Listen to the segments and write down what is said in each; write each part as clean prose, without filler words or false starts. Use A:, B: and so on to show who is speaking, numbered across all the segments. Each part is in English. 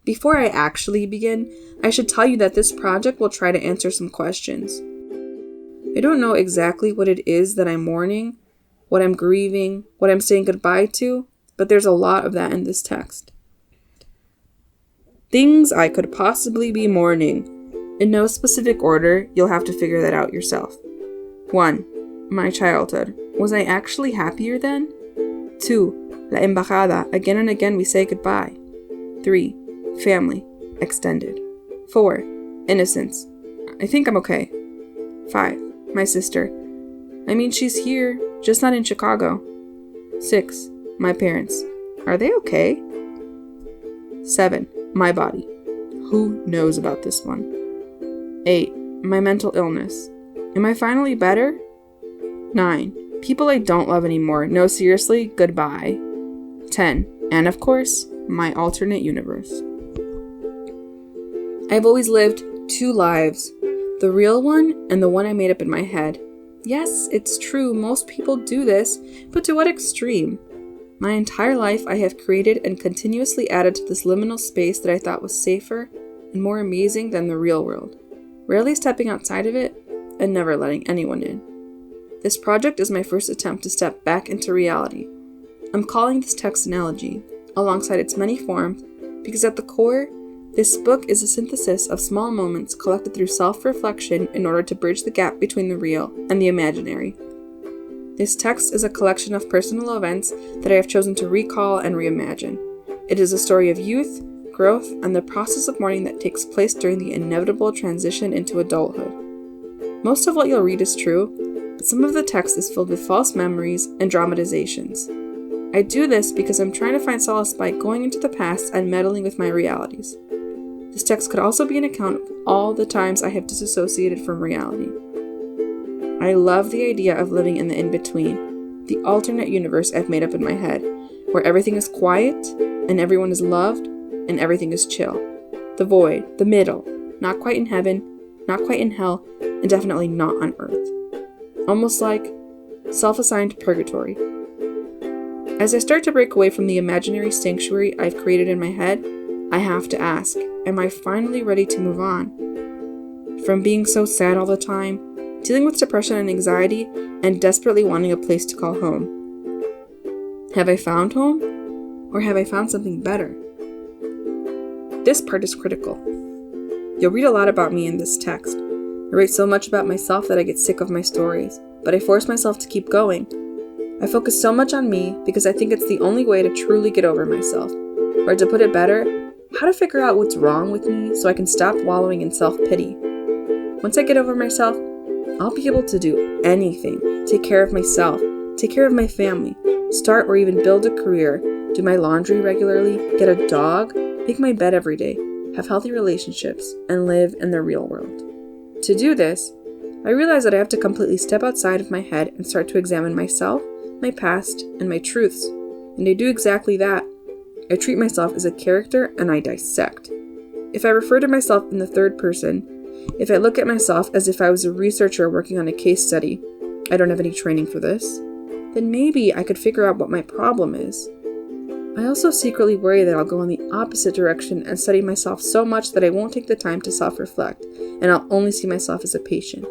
A: Before I actually begin, I should tell you that this project will try to answer some questions. I don't know exactly what it is that I'm mourning, what I'm grieving, what I'm saying goodbye to, but there's a lot of that in this text. Things I could possibly be mourning. In no specific order, you'll have to figure that out yourself. 1. My childhood. Was I actually happier then? 2. La embajada. Again and again we say goodbye. 3. Family. Extended. 4. Innocence. I think I'm okay. 5. My sister. I mean, she's here, just not in Chicago. 6. My parents. Are they okay? 7. My body. Who knows about this one? 8. My mental illness. Am I finally better? 9. People I don't love anymore. No, seriously, goodbye. 10. And of course, my alternate universe. I've always lived 2 lives. The real one and the one I made up in my head. Yes, it's true, most people do this, but to what extreme? My entire life I have created and continuously added to this liminal space that I thought was safer and more amazing than the real world, rarely stepping outside of it and never letting anyone in. This project is my first attempt to step back into reality. I'm calling this text analogy, alongside its many forms, because at the core, this book is a synthesis of small moments collected through self-reflection in order to bridge the gap between the real and the imaginary. This text is a collection of personal events that I have chosen to recall and reimagine. It is a story of youth, growth, and the process of mourning that takes place during the inevitable transition into adulthood. Most of what you'll read is true, but some of the text is filled with false memories and dramatizations. I do this because I'm trying to find solace by going into the past and meddling with my realities. This text could also be an account of all the times I have disassociated from reality. I love the idea of living in the in-between, the alternate universe I've made up in my head, where everything is quiet, and everyone is loved, and everything is chill. The void, the middle, not quite in heaven, not quite in hell, and definitely not on earth. Almost like self-assigned purgatory. As I start to break away from the imaginary sanctuary I've created in my head, I have to ask, am I finally ready to move on? From being so sad all the time, dealing with depression and anxiety, and desperately wanting a place to call home. Have I found home? Or have I found something better? This part is critical. You'll read a lot about me in this text. I write so much about myself that I get sick of my stories, but I force myself to keep going. I focus so much on me because I think it's the only way to truly get over myself. Or to put it better, how to figure out what's wrong with me so I can stop wallowing in self-pity. Once I get over myself, I'll be able to do anything. Take care of myself, take care of my family, start or even build a career, do my laundry regularly, get a dog, make my bed every day, have healthy relationships, and live in the real world. To do this, I realize that I have to completely step outside of my head and start to examine myself, my past, and my truths. And I do exactly that. I treat myself as a character and I dissect. If I refer to myself in the third person, if I look at myself as if I was a researcher working on a case study, I don't have any training for this, then maybe I could figure out what my problem is. I also secretly worry that I'll go in the opposite direction and study myself so much that I won't take the time to self-reflect, and I'll only see myself as a patient.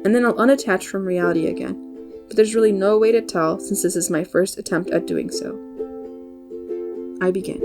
A: And then I'll unattach from reality again. But there's really no way to tell since this is my first attempt at doing so. I begin.